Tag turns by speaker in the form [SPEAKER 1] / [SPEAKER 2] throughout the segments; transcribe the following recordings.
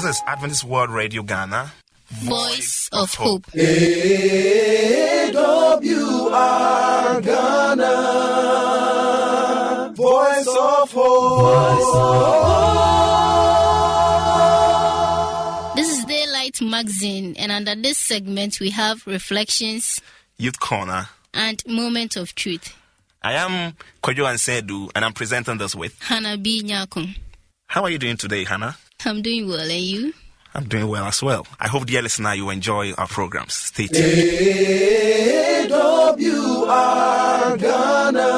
[SPEAKER 1] is Adventist World Radio Ghana,
[SPEAKER 2] Voice of Hope.
[SPEAKER 3] AWR Ghana, Voice of Hope.
[SPEAKER 2] This is Daylight Magazine, and under this segment we have Reflections,
[SPEAKER 1] Youth Corner,
[SPEAKER 2] and Moment of Truth.
[SPEAKER 1] I am Kojo Ansedu, and I'm presenting this with
[SPEAKER 2] Hannah B. Nyakon.
[SPEAKER 1] How are you doing today, Hannah?
[SPEAKER 2] I'm doing well, and you?
[SPEAKER 1] I'm doing well as well. I hope, dear listener, you enjoy our programs. Stay tuned.
[SPEAKER 3] AWR Ghana,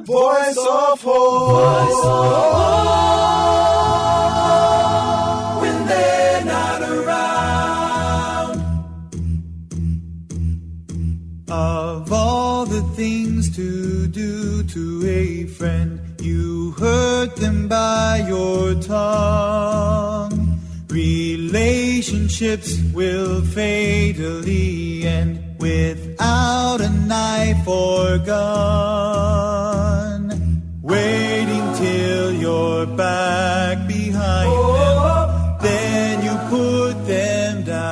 [SPEAKER 3] Voice of Hope. When they're not around.
[SPEAKER 4] Of all the things to do to a friend, you hurt them by your tongue. Relationships will fatally end without a knife or gun. Waiting till you're back behind them, then you put them down.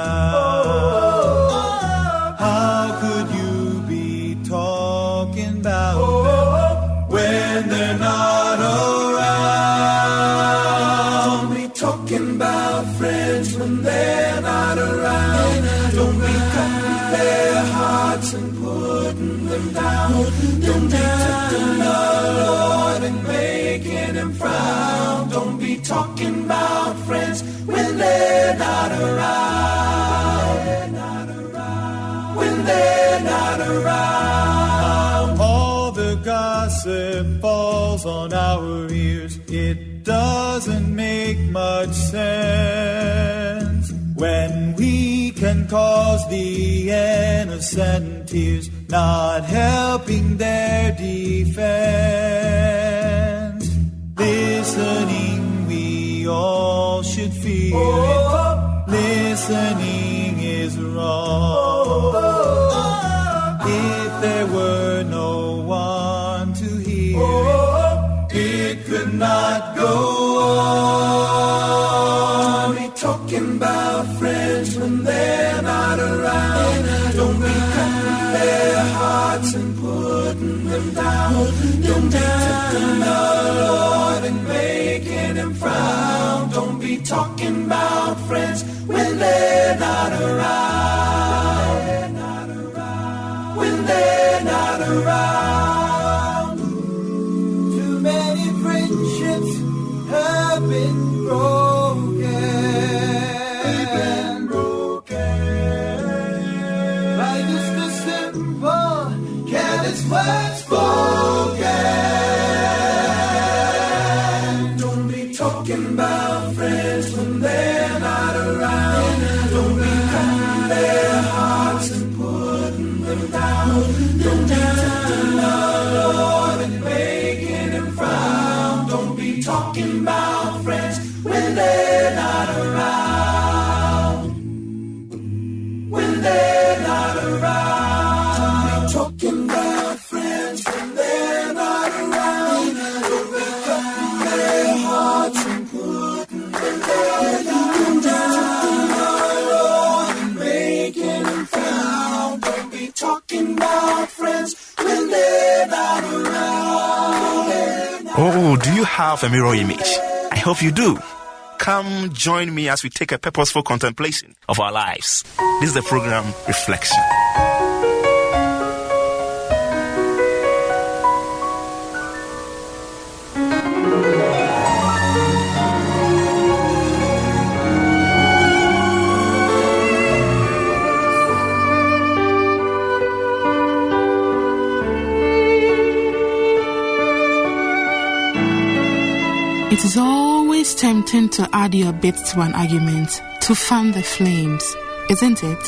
[SPEAKER 4] How could you be talking about them when they're not around?
[SPEAKER 3] Don't be talking about friends when they're not around. Don't be cutting their hearts and putting them down. Don't be tempting the Lord and making him frown. Don't be talking about friends when they're not around. When they're not around.
[SPEAKER 4] All the gossip falls on our ears. It doesn't make much sense when we can cause the innocent tears, not helping their defense. Listening, we all should feel it. Listening is wrong. If there were no one to hear it, it could not go on.
[SPEAKER 3] Don't be talking about friends when they're not around. Don't be cutting their hearts and putting them down. Don't be tempting the Lord and making him frown. Don't be talking about friends when they're not around. When they're not around.
[SPEAKER 4] Too many friendships have been broken. By just a simple, careless word spoken.
[SPEAKER 3] Don't be talking about friends when they're not around. Don't be cutting their hearts and putting them down. Don't be tempting the Lord and making him frown. Don't be talking about friends when they're not around. When they're not around. Don't be talking about friends when they're not around. Don't be cutting their hearts and putting them down. Don't be tempting the Lord and making him frown. Don't be talking about friends when they're not around.
[SPEAKER 1] Oh, do you have a mirror image? I hope you do. Come join me as we take a purposeful contemplation of our lives. This is the program Reflection.
[SPEAKER 5] It is always tempting to add your bit to an argument, to fan the flames, isn't it?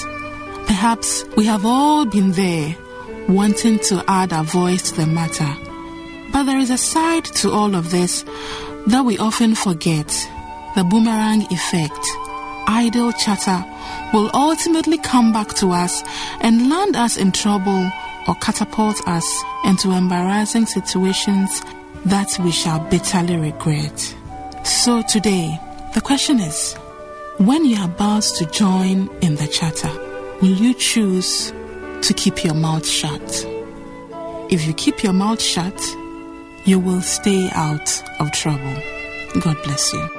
[SPEAKER 5] Perhaps we have all been there, wanting to add our voice to the matter. But there is a side to all of this that we often forget, the boomerang effect. Idle chatter will ultimately come back to us and land us in trouble or catapult us into embarrassing situations that we shall bitterly regret. So today, The question is, when you are about to join in the chatter, will you choose to keep your mouth shut? If you keep your mouth shut, you will stay out of trouble. God bless you.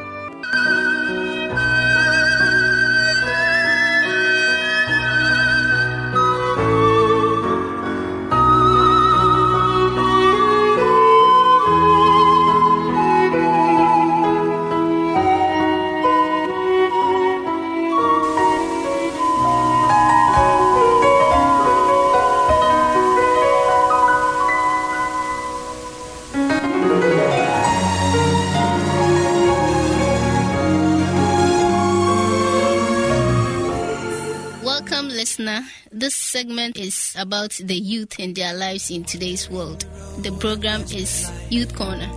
[SPEAKER 2] This segment is about the youth and their lives in today's world. The program is Youth Corner.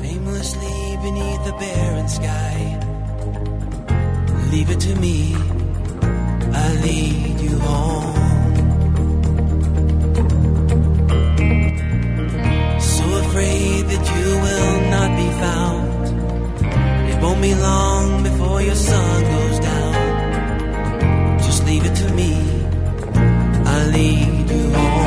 [SPEAKER 6] Aimlessly beneath the barren sky, leave it to me, I'll lead you home. So afraid that you will not be found, it won't be long before your sun goes down. Just leave it to me, I'll lead you home.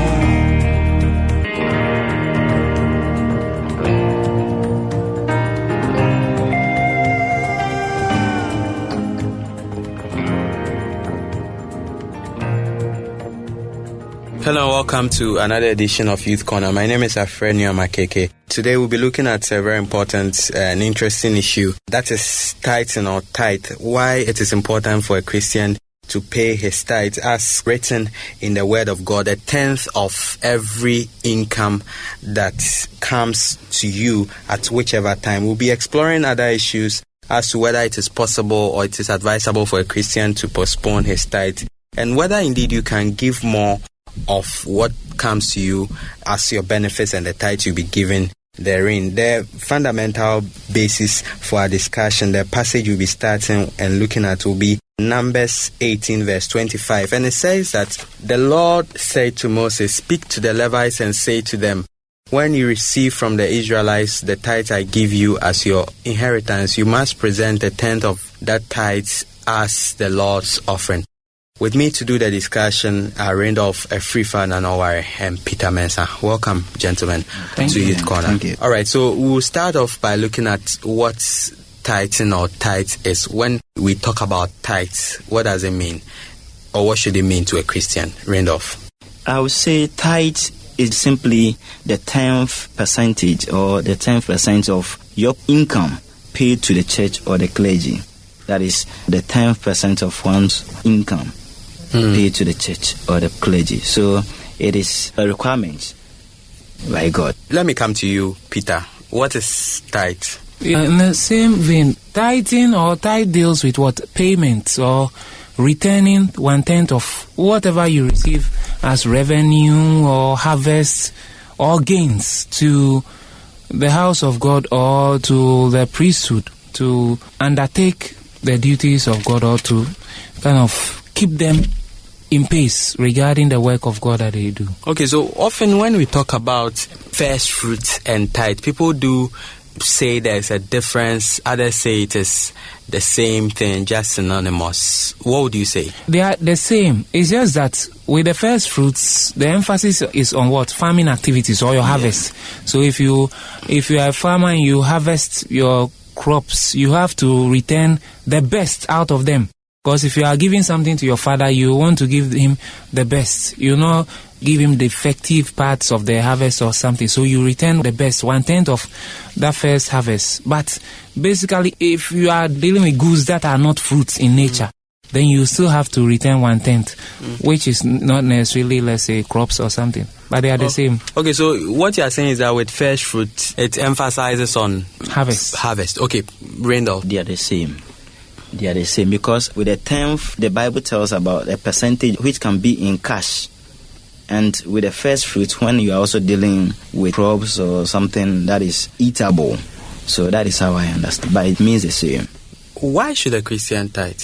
[SPEAKER 7] Hello, welcome to another edition of Youth Corner. My name is Afrenia Makeke. Today we'll be looking at a very important and interesting issue, that is tithing or tithe. Why it is important for a Christian to pay his tithe, as written in the Word of God, 1/10 of every income that comes to you at whichever time. We'll be exploring other issues as to whether it is possible or it is advisable for a Christian to postpone his tithe, and whether indeed you can give more of what comes to you as your benefits and the tithe you'll be given therein. The fundamental basis for our discussion, the passage we'll be starting and looking at, will be Numbers 18 verse 25, and it says that the Lord said to Moses, "Speak to the Levites and say to them, when you receive from the Israelites the tithe I give you as your inheritance, you must present 1/10 of that tithe as the Lord's offering." With me to do the discussion are Randolph Efrifa Nanoware and Peter Mensah. Welcome, gentlemen, to Youth Corner.
[SPEAKER 8] Thank you.
[SPEAKER 7] All right, so we'll start off by looking at what tithing or tithe is. When we talk about tithe, what does it mean? Or what should it mean to a Christian? Randolph.
[SPEAKER 8] I would say tithe is simply the 10th percentage or the 10% of your income paid to the church or the clergy. That is the 10% of one's income paid to the church or the clergy. So it is a requirement by God.
[SPEAKER 7] Let me come to you, Peter. What is tithe?
[SPEAKER 9] In the same vein, tithing or tithe deals with what? Payments or returning 1/10 of whatever you receive as revenue or harvest or gains to the house of God or to the priesthood to undertake the duties of God or to kind of keep them in pace regarding the work of God that they do.
[SPEAKER 7] Okay, so often when we talk about first fruits and tithe, people do say there's a difference. Others say it is the same thing, just synonymous. What would you say?
[SPEAKER 9] They are the same. It's just that with the first fruits, the emphasis is on what? Farming activities or your harvest. So if you are a farmer and you harvest your crops, you have to return the best out of them. Because if you are giving something to your father, you want to give him the best. You not give him the effective parts of the harvest or something. So you return the best, 1/10 of that first harvest. But basically, if you are dealing with goods that are not fruits in nature, then you still have to return 1/10, which is not necessarily, let's say, crops or something. But they are the same.
[SPEAKER 7] Okay, so what you are saying is that with first fruit, it emphasizes on
[SPEAKER 9] harvest.
[SPEAKER 7] Okay, Randolph.
[SPEAKER 8] They are the same. They are the same because with the 10th, the Bible tells about a percentage which can be in cash. And with the first fruit, when you are also dealing with crops or something that is eatable. So that is how I understand. But it means the same.
[SPEAKER 7] Why should a Christian tithe?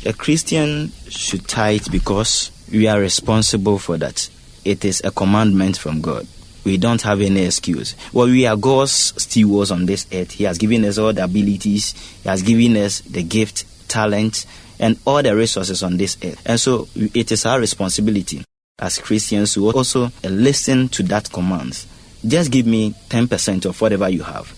[SPEAKER 8] A Christian should tithe because we are responsible for that. It is a commandment from God. we don't have any excuse. Well, we are God's stewards on this earth. He has given us all the abilities. He has given us the gift, talent, and all the resources on this earth. And so it is our responsibility as Christians to also listen to that command. Just give me 10% of whatever you have,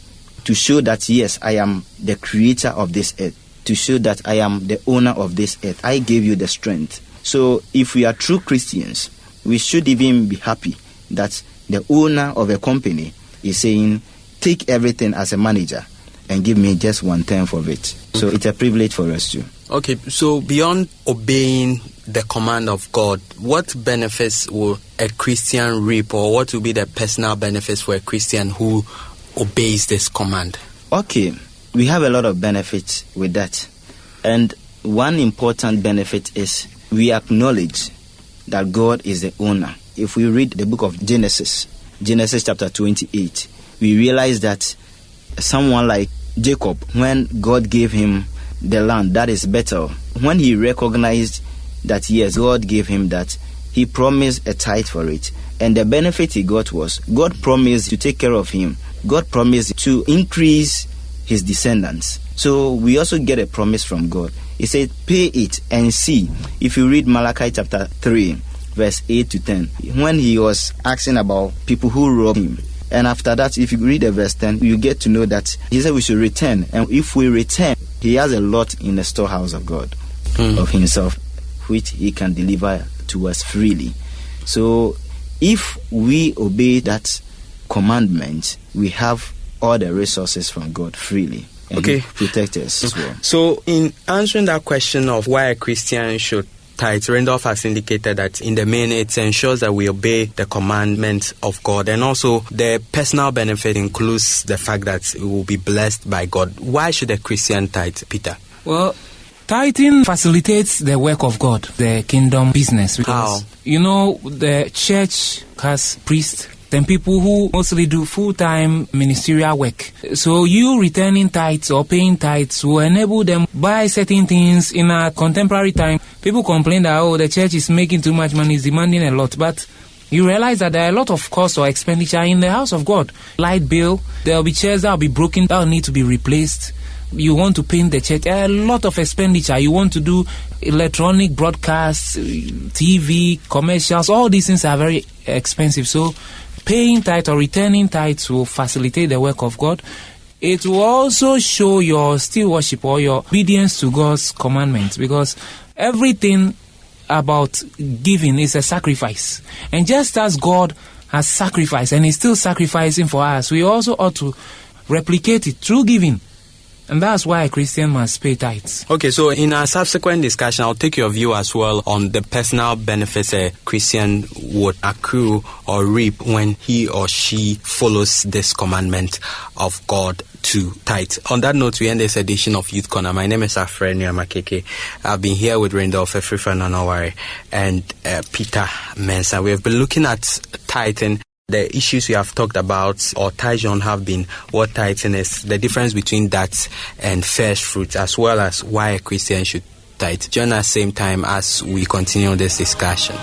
[SPEAKER 8] to show that, yes, I am the creator of this earth, to show that I am the owner of this earth. I gave you the strength. So if we are true Christians, we should even be happy that the owner of a company is saying, take everything as a manager and give me just 1/10 of it. So it's a privilege for us too.
[SPEAKER 7] Okay, so beyond obeying the command of God, what benefits will a Christian reap, or what will be the personal benefits for a Christian who obeys this command?
[SPEAKER 8] Okay, we have a lot of benefits with that. And one important benefit is we acknowledge that God is the owner. If we read the book of Genesis chapter 28, we realize that someone like Jacob, when God gave him the land, that is Bethel, when he recognized that, yes, God gave him that, he promised a tithe for it. And the benefit he got was, God promised to take care of him. God promised to increase his descendants. So we also get a promise from God. He said, pay it and see. If you read Malachi chapter 3, verse 8 to 10, when he was asking about people who robbed him. And after that, if you read the verse 10, you get to know that he said we should return. And if we return, he has a lot in the storehouse of God, of himself, which he can deliver to us freely. So if we obey that commandment, we have all the resources from God freely. And he protect us as well.
[SPEAKER 7] So in answering that question of why a Christian should tithe, Randolph has indicated that in the main it ensures that we obey the commandments of God, and also the personal benefit includes the fact that we will be blessed by God. Why should a Christian tithe, Peter?
[SPEAKER 9] Well, tithing facilitates the work of God, the kingdom business. Because, the church has priests and people who mostly do full-time ministerial work. So you returning tithes or paying tithes will enable them buy certain things. In a contemporary time, people complain that, the church is making too much money, is demanding a lot. But you realize that there are a lot of costs or expenditure in the house of God. Light bill, there will be chairs that will be broken, that will need to be replaced. You want to paint the church, a lot of expenditure. You want to do electronic broadcasts, TV, commercials, all these things are very expensive. So paying tithe or returning tithes will facilitate the work of God. It will also show your stewardship or your obedience to God's commandments, because everything about giving is a sacrifice. And just as God has sacrificed and is still sacrificing for us, we also ought to replicate it through giving. And that's why a Christian must pay tithes.
[SPEAKER 7] Okay, so in our subsequent discussion, I'll take your view as well on the personal benefits a Christian would accrue or reap when he or she follows this commandment of God to tithe. On that note, we end this edition of Youth Corner. My name is Afreni Amakeke. I've been here with Randolph Efrifa Nanawari and Peter Mensah. We have been looking at tithing. The issues we have talked about, or tithe on, have been what tithing is, the difference between that and first fruits, as well as why a Christian should tithe. Join us same time as we continue this discussion.